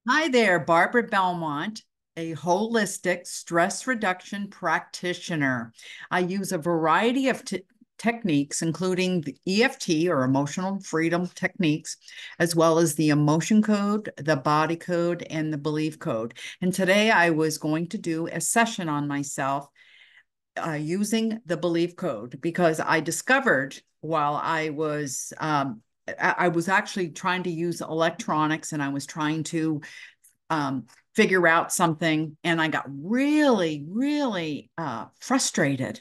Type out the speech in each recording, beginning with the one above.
Hi there, Barbara Belmont, a holistic stress reduction practitioner. I use a variety of techniques, including the EFT or emotional freedom techniques, as well as the emotion code, the body code, and the belief code. And today I was going to do a session on myself using the belief code because I discovered while I was actually trying to use electronics and I was trying to figure out something. And I got really, really frustrated.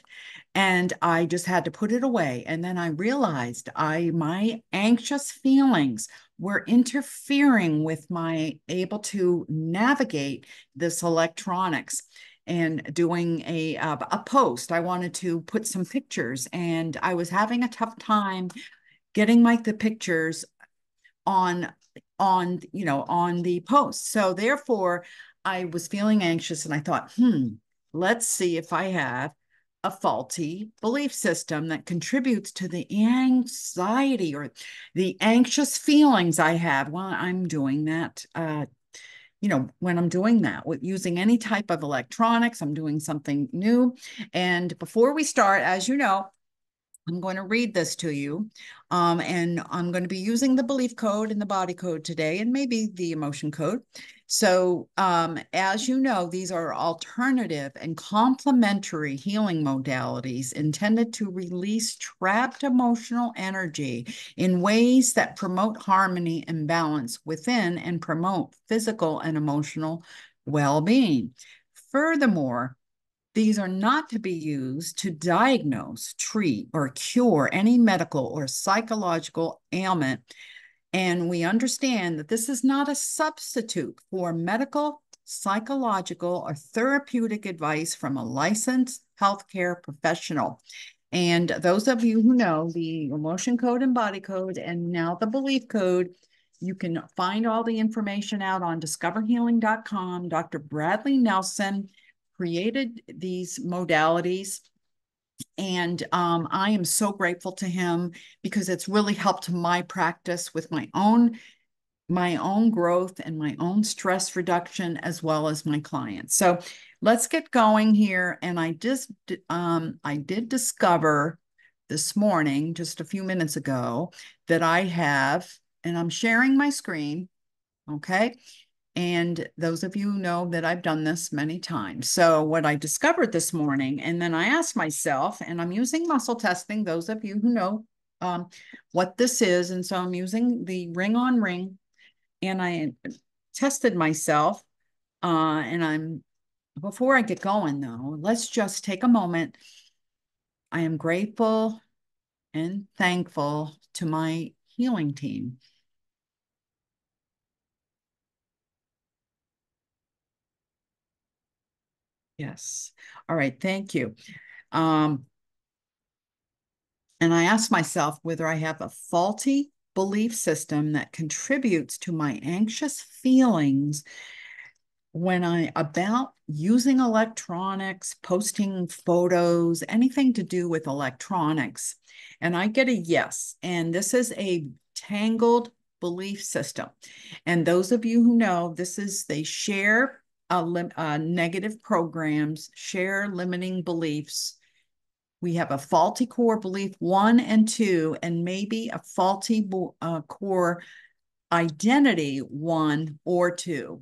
And I just had to put it away. And then I realized my anxious feelings were interfering with my able to navigate this electronics and doing a post. I wanted to put some pictures, and I was having a tough time getting the pictures on on the post. So therefore, I was feeling anxious and I thought, let's see if I have a faulty belief system that contributes to the anxiety or the anxious feelings I have while I'm doing that. When I'm doing that with using any type of electronics, I'm doing something new. And before we start, as you know, I'm going to read this to you. And I'm going to be using the belief code and the body code today, and maybe the emotion code. So, as you know, these are alternative and complementary healing modalities intended to release trapped emotional energy in ways that promote harmony and balance within and promote physical and emotional well being. Furthermore, these are not to be used to diagnose, treat, or cure any medical or psychological ailment. And we understand that this is not a substitute for medical, psychological, or therapeutic advice from a licensed healthcare professional. And those of you who know the emotion code and body code, and now the belief code, you can find all the information out on discoverhealing.com. Dr. Bradley Nelson created these modalities. And I am so grateful to him because it's really helped my practice with my own growth and my own stress reduction as well as my clients. So let's get going here. And I did discover this morning, just a few minutes ago, that I have, and I'm sharing my screen. Okay. And those of you know that I've done this many times. So what I discovered this morning, and then I asked myself, and I'm using muscle testing, those of you who know what this is. And so I'm using the ring on ring, and I tested myself. Before I get going though, let's just take a moment. I am grateful and thankful to my healing team. Yes. All right. Thank you. Um, And I ask myself whether I have a faulty belief system that contributes to my anxious feelings when I about using electronics, posting photos, anything to do with electronics. And I get a yes. And this is a tangled belief system. And those of you who know, they share negative programs, share limiting beliefs. We have a faulty core belief one and two, and maybe a faulty core identity one or two.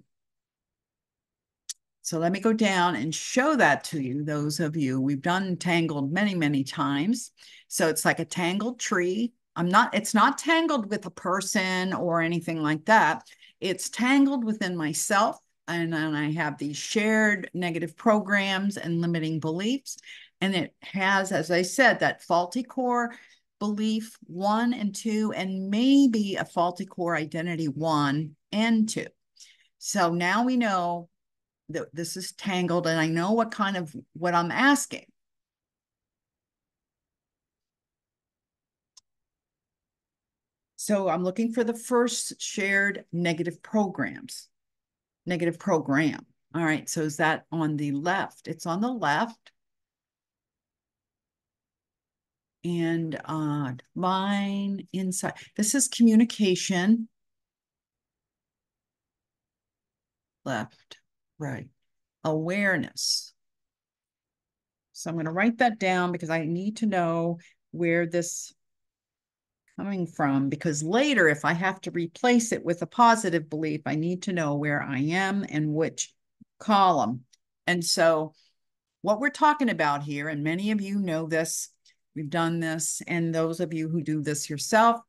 So let me go down and show that to you, those of you. We've done tangled many, many times. So it's like a tangled tree. It's not tangled with a person or anything like that. It's tangled within myself. And then I have these shared negative programs and limiting beliefs. And it has, as I said, that faulty core belief one and two, and maybe a faulty core identity one and two. So now we know that this is tangled, and I know what I'm asking. So I'm looking for the first shared negative program. All right. So is that on the left? It's on the left. And line inside. This is communication. left, right. Awareness. So I'm going to write that down because I need to know where this coming from, because later, if I have to replace it with a positive belief, I need to know where I am and which column. And so what we're talking about here, and many of you know this, we've done this, and those of you who do this yourself,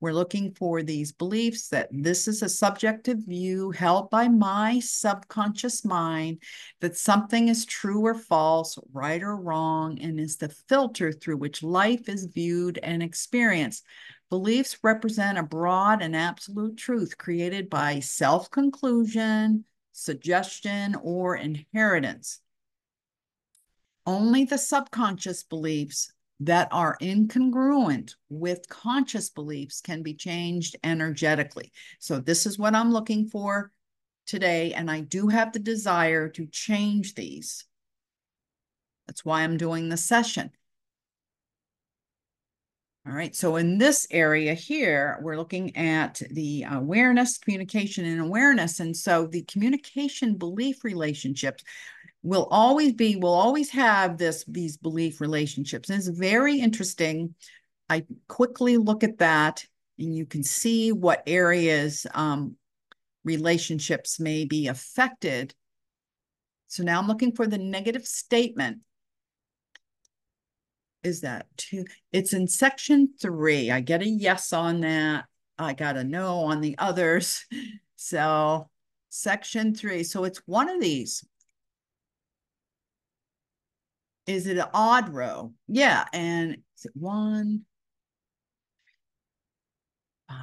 we're looking for these beliefs that this is a subjective view held by my subconscious mind, that something is true or false, right or wrong, and is the filter through which life is viewed and experienced. Beliefs represent a broad and absolute truth created by self-conclusion, suggestion, or inheritance. Only the subconscious beliefs that are incongruent with conscious beliefs can be changed energetically. So this is what I'm looking for today, and I do have the desire to change these. That's why I'm doing the session. All right, so in this area here, we're looking at the awareness, communication, and awareness. And so the communication belief relationships will always have these belief relationships. And it's very interesting. I quickly look at that and you can see what areas relationships may be affected. So now I'm looking for the negative statement. Is that two? It's in section 3. I get a yes on that. I got a no on the others. So section 3. So it's one of these. Is it an odd row? Yeah. And is it 1, 5,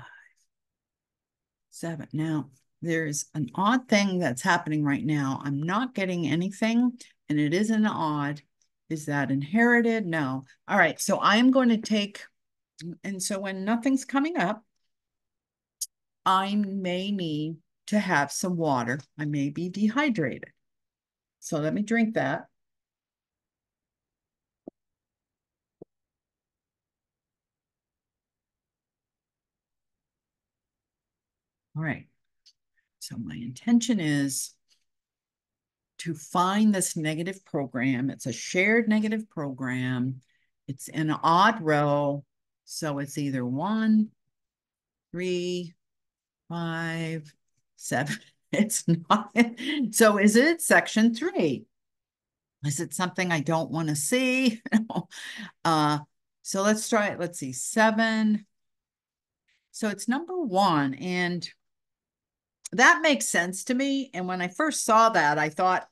7? Now, there's an odd thing that's happening right now. I'm not getting anything, and it isn't odd. Is that inherited? No. All right. So I am going to take, and so when nothing's coming up, I may need to have some water. I may be dehydrated. So let me drink that. All right. So my intention is to find this negative program. It's a shared negative program. It's an odd row. So it's either 1, 3, 5, 7. It's not. So is it section 3? Is it something I don't want to see? So let's try it. Let's see, 7. So it's number 1. And that makes sense to me. And when I first saw that, I thought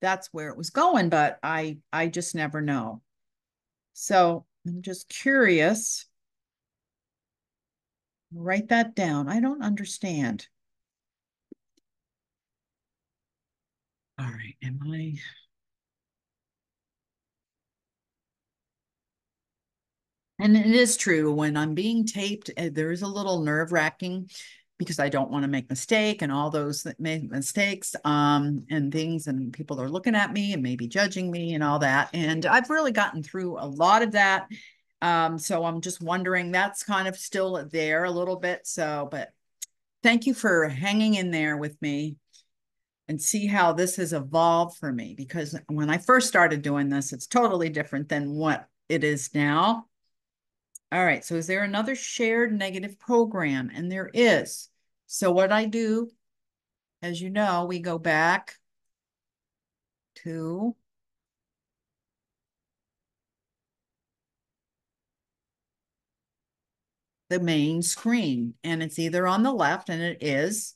that's where it was going, but I just never know. So I'm just curious. Write that down. I don't understand. All right. Am I? And it is true when I'm being taped, there is a little nerve-wracking because I don't want to make a mistake and all those that make mistakes and things, and people are looking at me and maybe judging me and all that. And I've really gotten through a lot of that. So I'm just wondering, that's kind of still there a little bit. So, but thank you for hanging in there with me and see how this has evolved for me, because when I first started doing this, it's totally different than what it is now. All right, so is there another shared negative program? And there is. So what I do, as you know, we go back to the main screen, and it's either on the left, and it is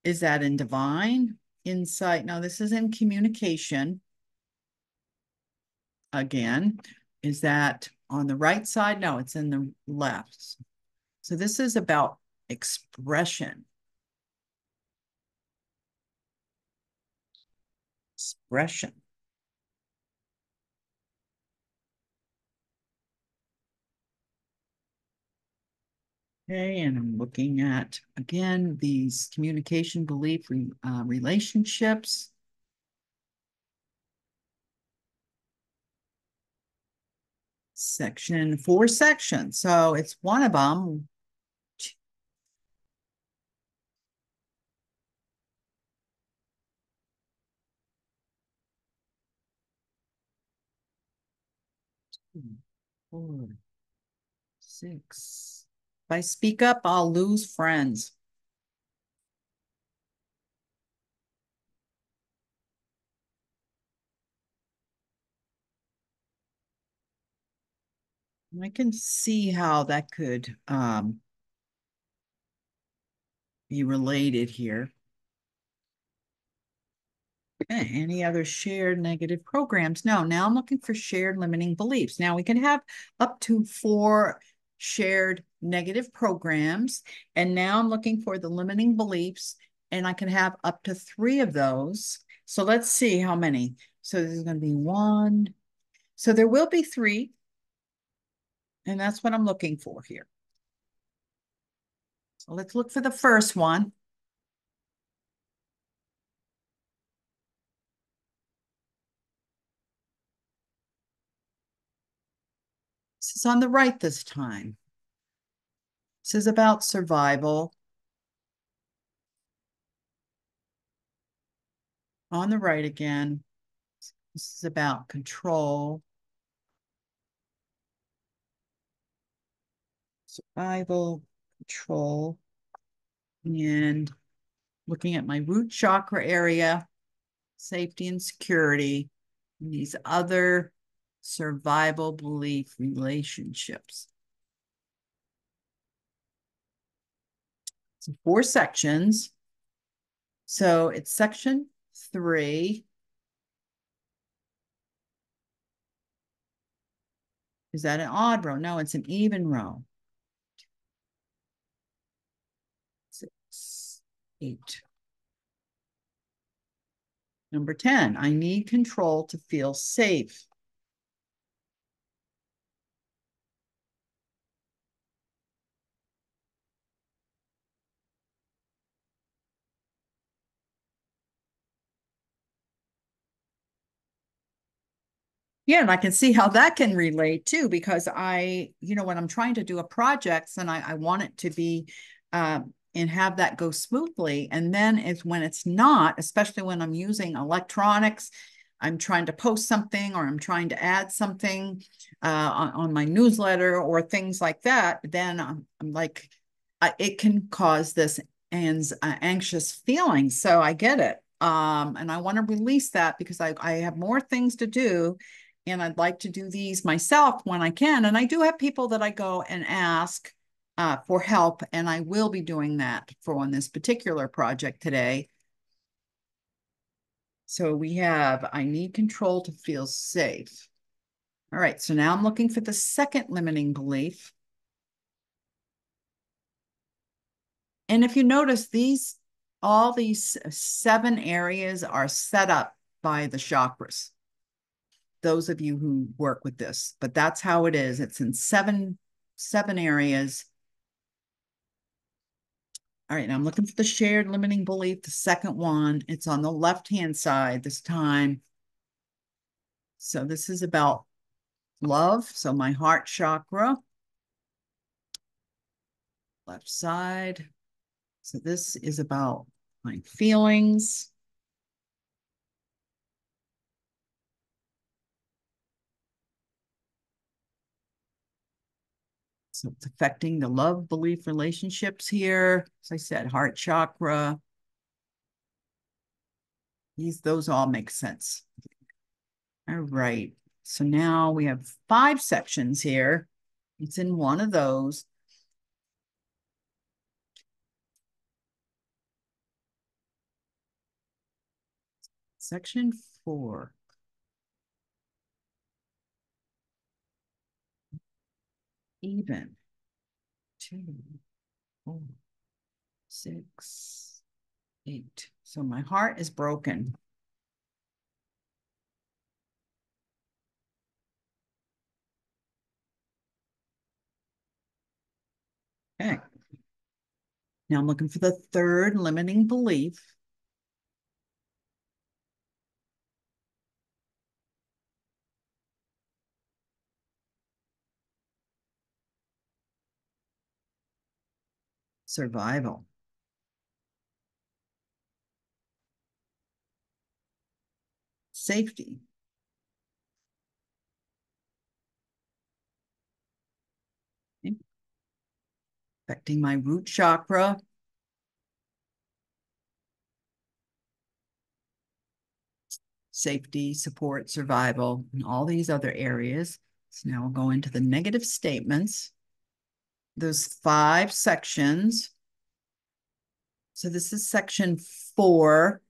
that in divine insight? No, this is in communication. Again, is that on the right side? No, it's in the left. So this is about expression. Expression. Okay, and I'm looking at, again, these communication belief relationships. Section 4 sections. So it's one of them. 2, 4, 6. If I speak up, I'll lose friends. I can see how that could be related here. Okay, any other shared negative programs? No, now I'm looking for shared limiting beliefs. Now we can have up to 4 shared negative programs. And now I'm looking for the limiting beliefs, and I can have up to 3 of those. So let's see how many. So there's going to be 1. So there will be 3. And that's what I'm looking for here. So let's look for the first one. This is on the right this time. This is about survival. On the right again. This is about control, survival, control, and looking at my root chakra area, safety and security, and these other survival belief relationships. So 4 sections. So it's section 3. Is that an odd row? No, it's an even row. 6, 8. Number 10, I need control to feel safe. Yeah, and I can see how that can relate too, because when I'm trying to do a project and I want it to be and have that go smoothly. And then it's when it's not, especially when I'm using electronics, I'm trying to post something or I'm trying to add something on my newsletter or things like that, then I'm like, it can cause this anxious feeling. So I get it. And I want to release that because I have more things to do, and I'd like to do these myself when I can. And I do have people that I go and ask for help, and I will be doing that for on this particular project today. So we have, I need control to feel safe. All right, so now I'm looking for the second limiting belief. And if you notice, all these 7 areas are set up by the chakras. Those of you who work with this, but that's how it is. It's in seven areas. All right, now I'm looking for the shared limiting belief, the second one. It's on the left-hand side this time. So this is about love. So my heart chakra, left side. So this is about my feelings. So it's affecting the love belief relationships here. As I said, heart chakra. Those all make sense. All right. So now we have 5 sections here. It's in one of those. Section 4. Even. 2, 4, 6, 8. So my heart is broken. Okay. Now I'm looking for the third limiting belief. Survival. Safety. affecting my root chakra, safety, support, survival, and all these other areas. So now we'll go into the negative statements. Those 5 sections. So this is section 4.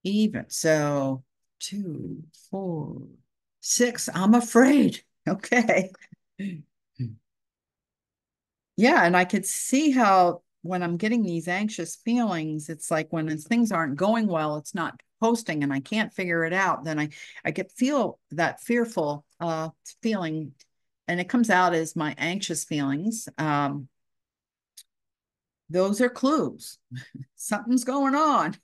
Even. So 2, 4, 6. I'm afraid. Okay. Yeah, and I could see how when I'm getting these anxious feelings, it's like when things aren't going well, it's not posting and I can't figure it out, then I get feel that fearful feeling, and it comes out as my anxious feelings. Those are clues. Something's going on.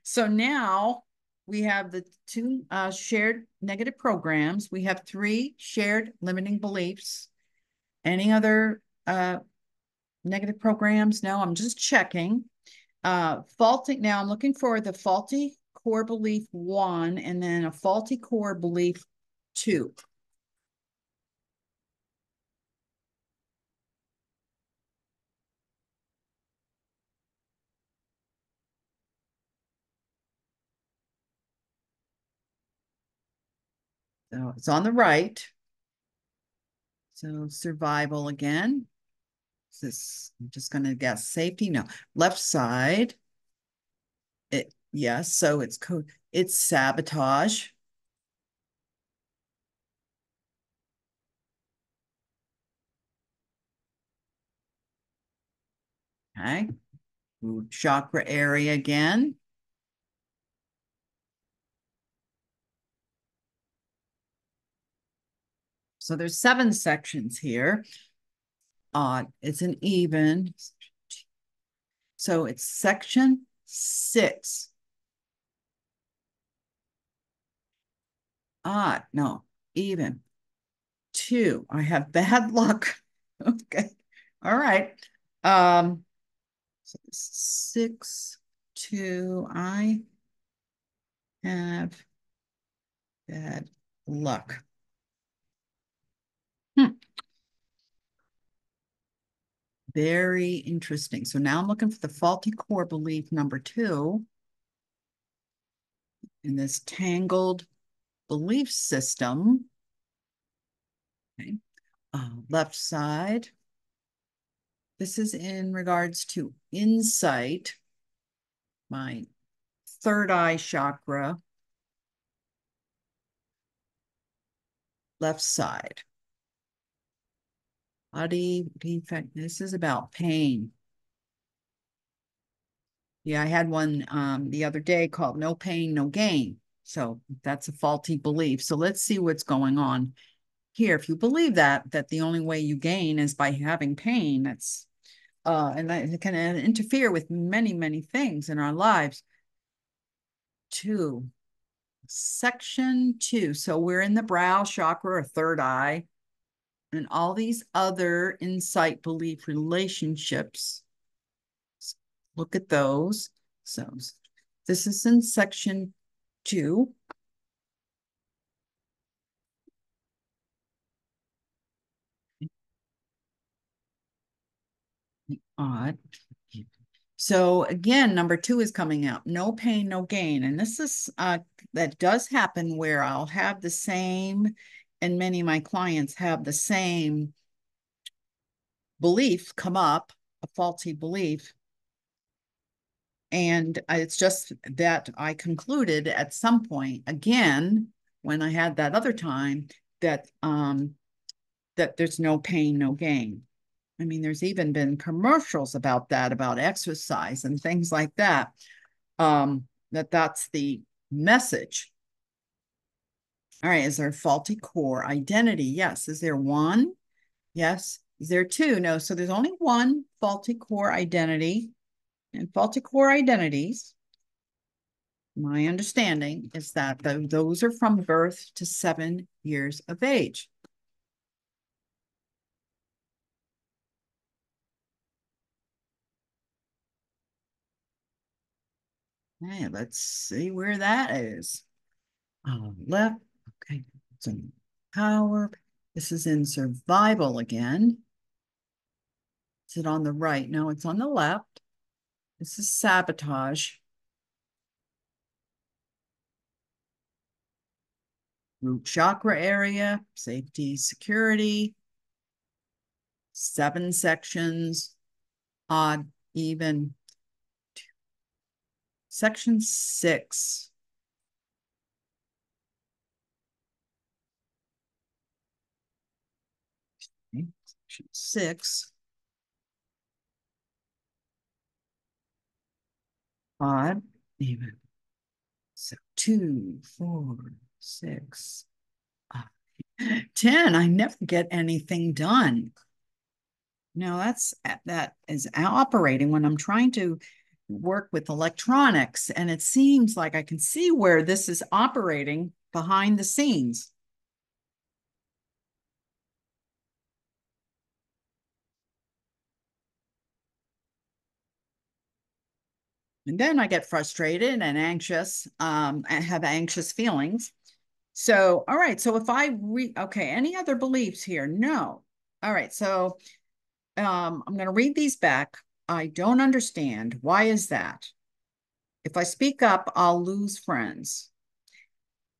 So now we have the 2 shared negative programs. We have 3 shared limiting beliefs. Any other negative programs? No, I'm just checking. Faulty. Now I'm looking for the faulty core belief 1 and then a faulty core belief 2. So it's on the right. So survival again. Is this, I'm just going to guess safety. No, left side. Yes. So it's sabotage. Okay. Root chakra area again. So there's 7 sections here. It's an even. So it's section 6. No, even 2. I have bad luck. Okay. All right. So 6, 2. I have bad luck. Hmm. Very interesting. So now I'm looking for the faulty core belief number 2 in this tangled belief system. Okay. Left side. This is in regards to insight, my third eye chakra, left side. Body defect. This is about pain. Yeah, I had one the other day called No Pain, No Gain. So that's a faulty belief. So let's see what's going on here. If you believe that the only way you gain is by having pain, that's and that can interfere with many, many things in our lives. 2, section 2. So we're in the brow chakra or third eye, and all these other insight belief relationships. Look at those. So this is in section 2. Odd. So again, number 2 is coming out. No pain, no gain. And this is that does happen where I'll have the same, and many of my clients have the same belief come up, a faulty belief. And it's just that I concluded at some point, again, when I had that other time, that there's no pain, no gain. I mean, there's even been commercials about that, about exercise and things like that. That's the message. All right, is there faulty core identity? Yes. Is there 1? Yes. Is there 2? No. So there's only 1 faulty core identity. And faulty core identities, my understanding is that those are from birth to 7 years of age. Hey, let's see where that is. Left. Okay. So power. This is in survival again. Is it on the right? No, it's on the left. This is sabotage. Root chakra area, safety, security, 7 sections, odd, even. Section 6. Okay. Section 6. Odd, even. So 2, 4, 6, 10. I never get anything done. No, that is operating when I'm trying to work with electronics, and it seems like I can see where this is operating behind the scenes. And then I get frustrated and anxious, and have anxious feelings. So, all right. So if I okay, any other beliefs here? No. All right. So I'm going to read these back. I don't understand. Why is that? If I speak up, I'll lose friends.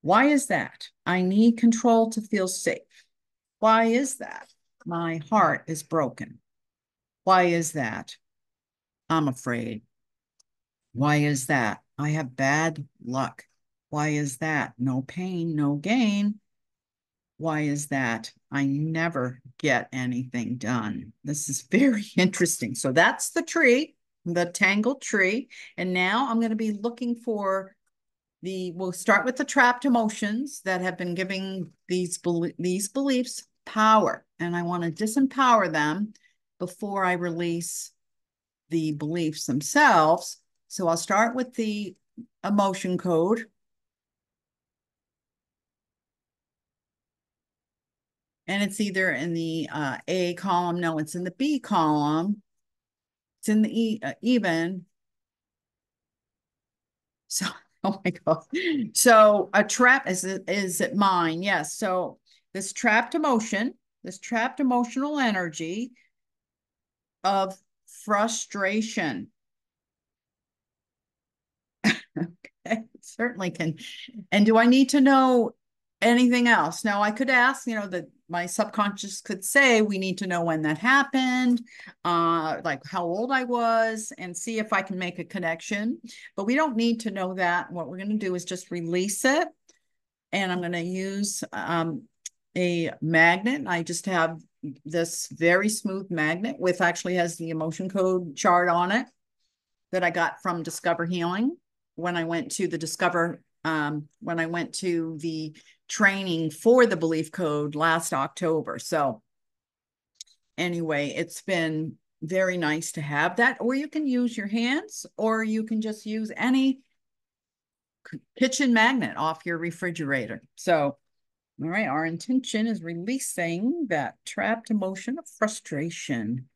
Why is that? I need control to feel safe. Why is that? My heart is broken. Why is that? I'm afraid. Why is that? I have bad luck. Why is that? No pain, no gain. Why is that? I never get anything done. This is very interesting. So that's the tree, the tangled tree. And now I'm going to be looking for we'll start with the trapped emotions that have been giving these beliefs power. And I want to disempower them before I release the beliefs themselves. So I'll start with the emotion code. And it's either in the A column. No, it's in the B column. It's in the even. So, oh my God. So a trap, is it mine? Yes. So this trapped emotion, this trapped emotional energy of frustration. Okay, certainly can. And do I need to know anything else? Now, I could ask, that my subconscious could say, we need to know when that happened, like how old I was, and see if I can make a connection. But we don't need to know that. What we're going to do is just release it. And I'm going to use a magnet. I just have this very smooth magnet with actually has the emotion code chart on it that I got from Discover Healing when I went to when I went to the training for the belief code last October. So anyway, it's been very nice to have that. Or you can use your hands, or you can just use any kitchen magnet off your refrigerator. So, all right, our intention is releasing that trapped emotion of frustration.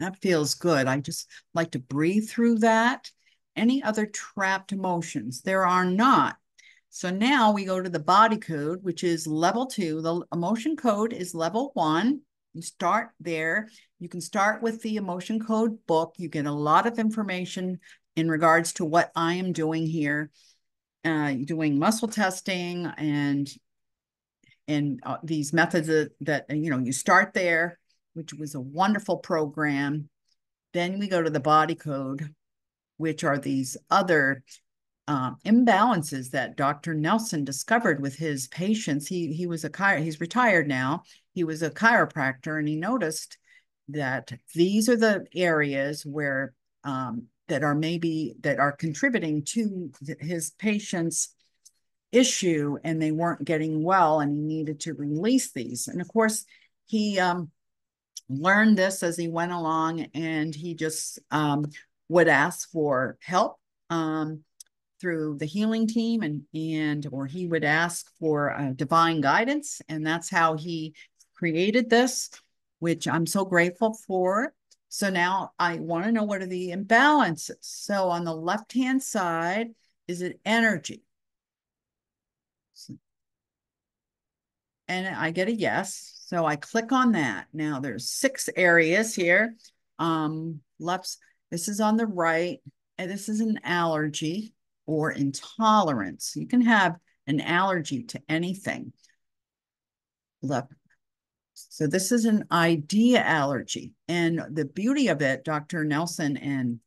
That feels good. I just like to breathe through that. Any other trapped emotions? There are not. So now we go to the body code, which is level 2. The emotion code is level 1. You start there. You can start with the emotion code book. You get a lot of information in regards to what I am doing here, doing muscle testing and these methods that you start there, which was a wonderful program. Then we go to the body code, which are these other imbalances that Dr. Nelson discovered with his patients. He was he's retired now. He was a chiropractor, and he noticed that these are the areas where that are contributing to his patients' issue, and they weren't getting well, and he needed to release these. And of course, he learned this as he went along, and he just would ask for help through the healing team, or he would ask for divine guidance, and that's how he created this, which I'm so grateful for. So now I want to know, what are the imbalances? So on the left-hand side, is it energy? And I get a yes. So I click on that. Now there's 6 areas here. Left, this is on the right, and this is an allergy or intolerance. You can have an allergy to anything. Left. So this is an idea allergy. And the beauty of it, Dr. Nelson and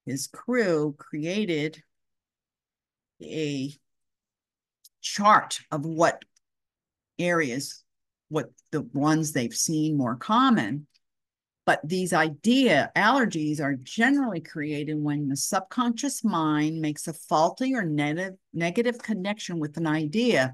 his crew created a chart of what areas, what the ones they've seen more common. But these idea allergies are generally created when the subconscious mind makes a faulty or negative connection with an idea.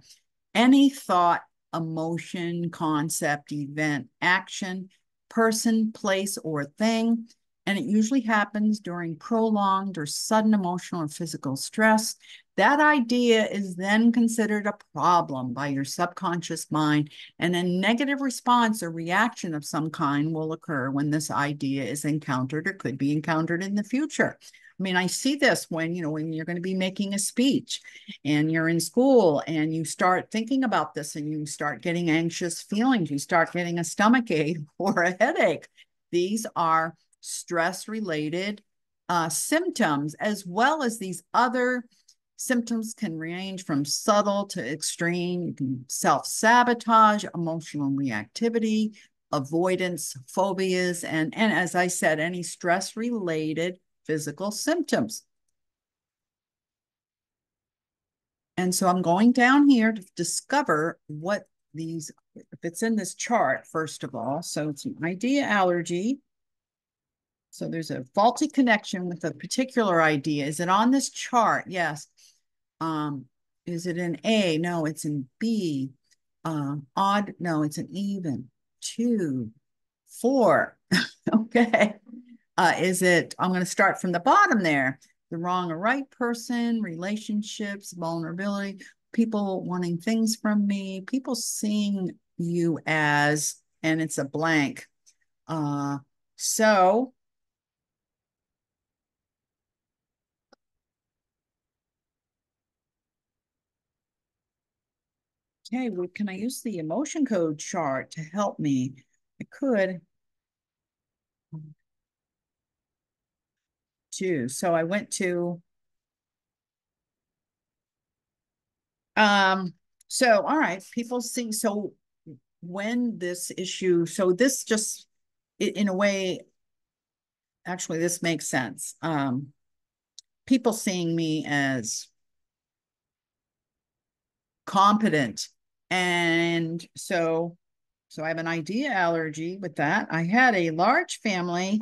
Any thought, emotion, concept, event, action, person, place, or thing. And it usually happens during prolonged or sudden emotional or physical stress. That idea is then considered a problem by your subconscious mind, and a negative response or reaction of some kind will occur when this idea is encountered or could be encountered in the future. I mean, I see this when, when you're going to be making a speech and you're in school and you start thinking about this and you start getting anxious feelings, you start getting a stomach ache or a headache. These are stress related symptoms, as well as these other symptoms can range from subtle to extreme. You can self-sabotage, emotional reactivity, avoidance, phobias, and as I said, any stress related physical symptoms. And so I'm going down here to discover what these, if it's in this chart, first of all. So it's an idea allergy. So there's a faulty connection with a particular idea. Is it on this chart? Yes. Is it an A? No, it's in B. Odd? No, it's an even. 2, 4. Okay. Is it, I'm going to start from the bottom there, the wrong or right person, relationships, vulnerability, people wanting things from me, people seeing you as, and it's a blank. So, okay, well, can I use the emotion code chart to help me? I could too. So I went to, um, so, all right, people see, so when this issue, so this just, in a way, actually, this makes sense. People seeing me as competent. And so I have an idea allergy with that. I had a large family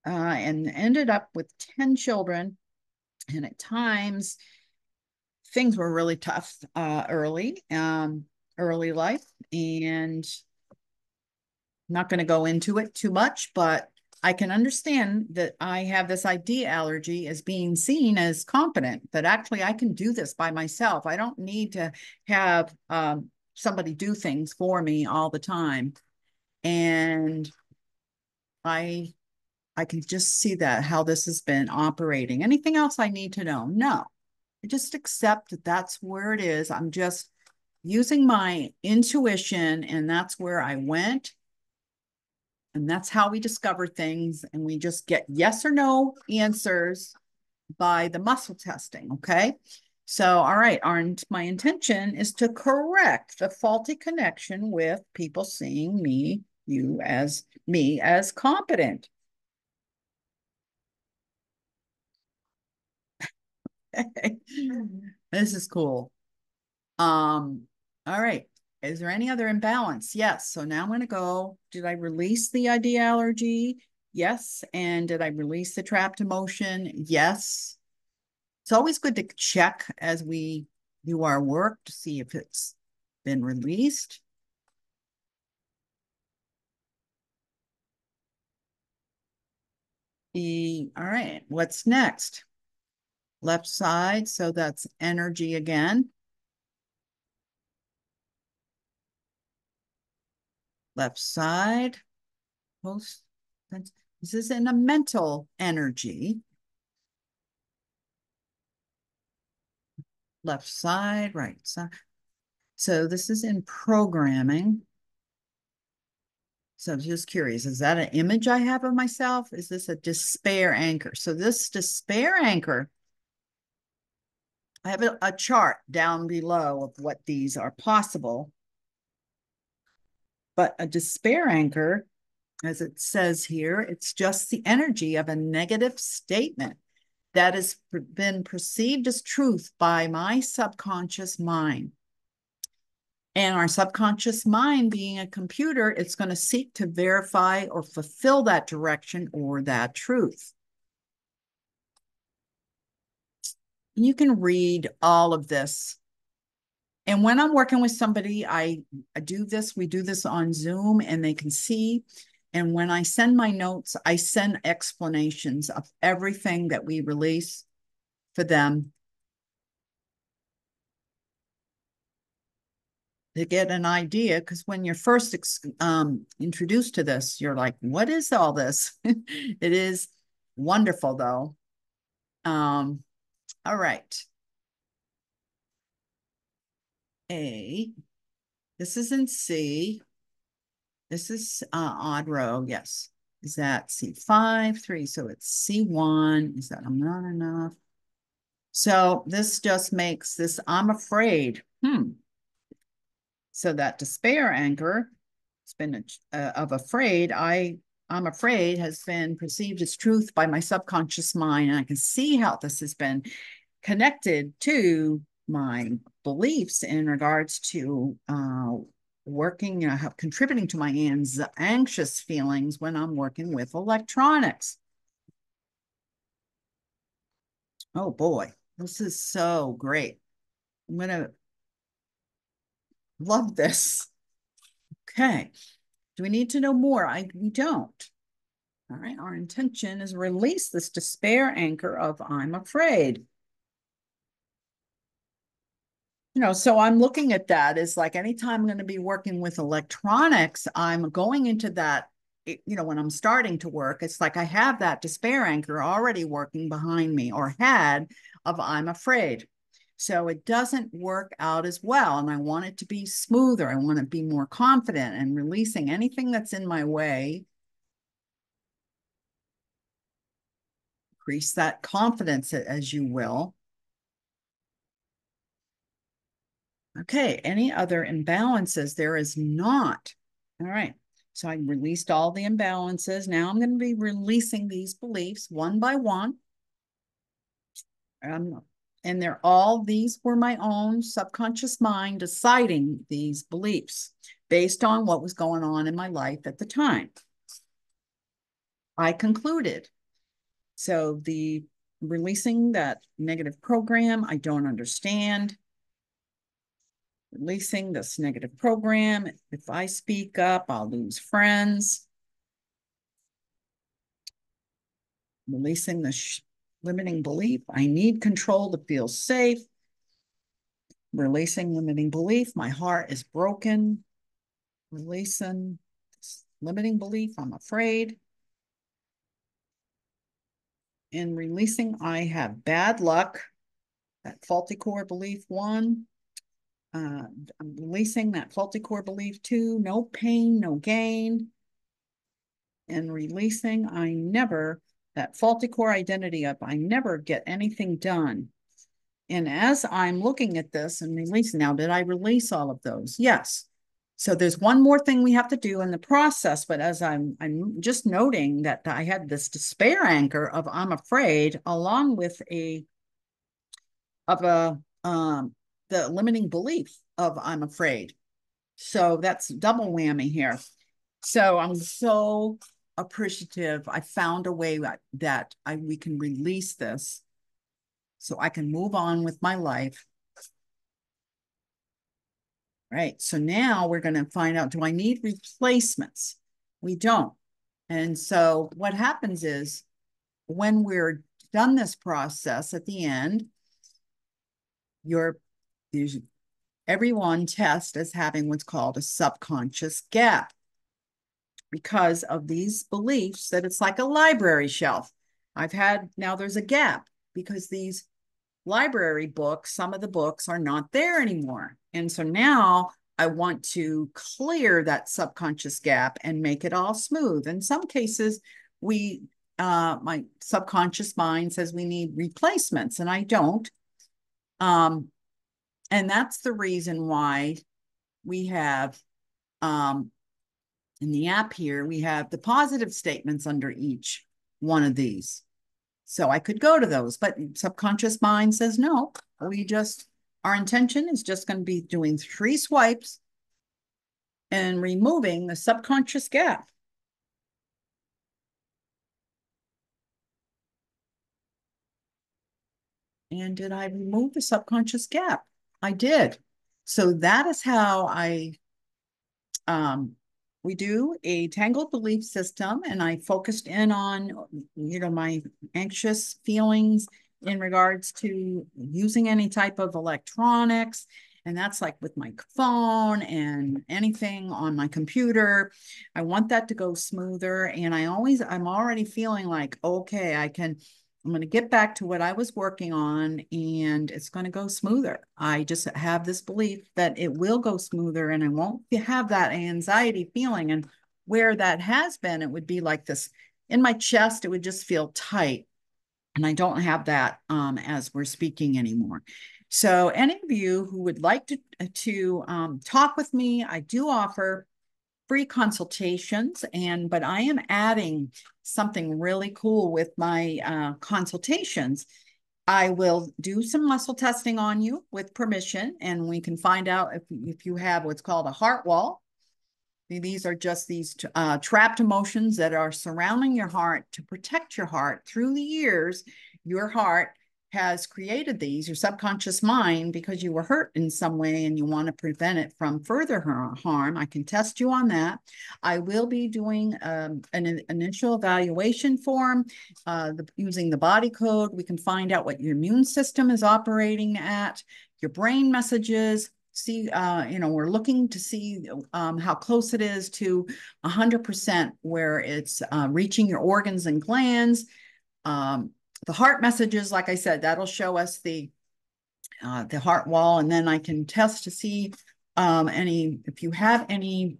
and ended up with 10 children. And at times, things were really tough early life. And not going to go into it too much, but I can understand that I have this idea allergy as being seen as competent, that actually I can do this by myself. I don't need to have somebody do things for me all the time. And I I can just see that, how this has been operating. Anything else I need to know? No. I just accept that that's where it is. I'm just using my intuition, and that's where I went. And that's how we discover things. And we just get yes or no answers by the muscle testing. Okay. So, all right. My intention is to correct the faulty connection with people seeing me as competent. This is cool. All right. Is there any other imbalance? Yes. So now I'm going to go. Did I release the idea allergy? Yes. And did I release the trapped emotion? Yes. It's always good to check as we do our work to see if it's been released. All right. What's next? Left side. So that's energy again. Left side. Post. This is in a mental energy. Left side, right side. So this is in programming. So I'm just curious, is that an image I have of myself? Is this a despair anchor? So this despair anchor, I have a chart down below of what these are possible. But a despair anchor, as it says here, it's just the energy of a negative statement that has been perceived as truth by my subconscious mind. And our subconscious mind being a computer, it's going to seek to verify or fulfill that direction or that truth. You can read all of this. And when I'm working with somebody, I do this, we do this on Zoom and they can see. And when I send my notes, I send explanations of everything that we release for them to get an idea. Because when you're first introduced to this, you're like, what is all this? It is wonderful, though. All right. A. This is in C. This is odd row. Yes. Is that C5, 3? So it's C1. Is that not enough? So this just makes this, I'm afraid. So that despair anchor, it's been of afraid. I'm afraid has been perceived as truth by my subconscious mind. And I can see how this has been connected to my beliefs in regards to working, contributing to my anxious feelings when I'm working with electronics. Oh boy, this is so great. I'm going to love this. Okay. Do we need to know more? We don't. All right. Our intention is release this despair anchor of I'm afraid. So I'm looking at that as like anytime I'm going to be working with electronics, I'm going into that, when I'm starting to work, it's like I have that despair anchor already working behind me or had of I'm afraid. So it doesn't work out as well. And I want it to be smoother. I want to be more confident and releasing anything that's in my way. Increase that confidence as you will. Okay, any other imbalances? There is not. All right, so I released all the imbalances. Now I'm going to be releasing these beliefs one by one. And these were my own subconscious mind deciding these beliefs based on what was going on in my life at the time. I concluded. So the releasing that negative program, I don't understand. Releasing this negative program. If I speak up, I'll lose friends. Releasing the limiting belief. I need control to feel safe. Releasing limiting belief. My heart is broken. Releasing limiting belief. I'm afraid. And releasing, I have bad luck. That faulty core belief 1. I'm releasing that faulty core belief 2. No pain, no gain. And releasing, that faulty core identity of I never get anything done. And as I'm looking at this and releasing now, did I release all of those? Yes. So there's one more thing we have to do in the process, but as I'm just noting that I had this despair anchor of I'm afraid, along with the limiting belief of I'm afraid. So that's double whammy here. So I'm so appreciative. I found a way that we can release this so I can move on with my life. Right. So now we're going to find out, do I need replacements? We don't. And so what happens is when we're done this process at the end, everyone tests as having what's called a subconscious gap. because of these beliefs that it's like a library shelf. Now there's a gap because these library books, some of the books are not there anymore. And so now I want to clear that subconscious gap and make it all smooth. In some cases, my subconscious mind says we need replacements, and I don't. And that's the reason why we have, in the app here, we have the positive statements under each one of these. So I could go to those, but subconscious mind says, no, our intention is just going to be doing 3 swipes and removing the subconscious gap. And did I remove the subconscious gap? I did. So that is how we do a tangled belief system, and I focused in on, my anxious feelings in regards to using any type of electronics. And that's like with my phone and anything on my computer. I want that to go smoother. And I'm already feeling like, okay, I'm going to get back to what I was working on and it's going to go smoother. I just have this belief that it will go smoother and I won't have that anxiety feeling. And where that has been, it would be like this in my chest, it would just feel tight. And I don't have that as we're speaking anymore. So any of you who would like to talk with me, I do offer free consultations, but I am adding something really cool with my consultations. I will do some muscle testing on you with permission, and we can find out if you have what's called a heart wall. These are just these trapped emotions that are surrounding your heart to protect your heart. Through the years, your heart has created these, your subconscious mind, because you were hurt in some way and you want to prevent it from further harm. I can test you on that. I will be doing an initial evaluation form using the body code. We can find out what your immune system is operating at, your brain messages. See, we're looking to see how close it is to 100% where it's reaching your organs and glands. The heart messages, like I said, that'll show us the heart wall, and then I can test to see if you have any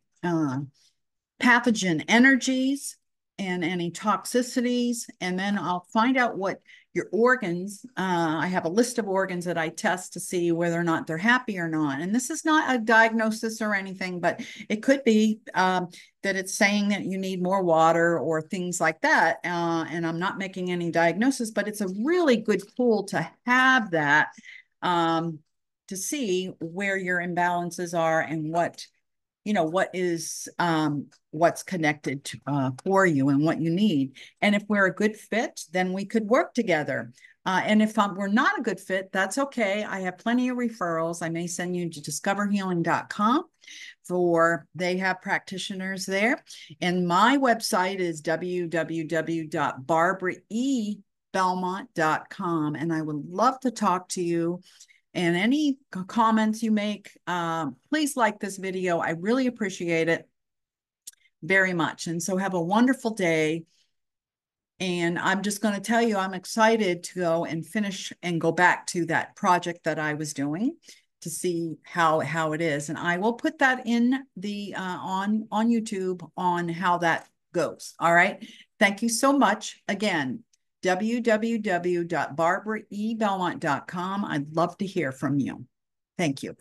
pathogen energies and any toxicities, and then I'll find out what your organs, I have a list of organs that I test to see whether or not they're happy or not. And this is not a diagnosis or anything, but it could be that it's saying that you need more water or things like that. And I'm not making any diagnosis, but it's a really good tool to have that to see where your imbalances are and what's connected for you and what you need. And if we're a good fit, then we could work together. And if we're not a good fit, that's okay. I have plenty of referrals. I may send you to discoverhealing.com they have practitioners there. And my website is www.barbaraebelmont.com. And I would love to talk to you. And any comments you make, please like this video. I really appreciate it very much. And so have a wonderful day. And I'm just going to tell you, I'm excited to go and finish and go back to that project that I was doing to see how it is. And I will put that in the on YouTube on how that goes. All right. Thank you so much. Again, www.barbaraebelmont.com. I'd love to hear from you. Thank you.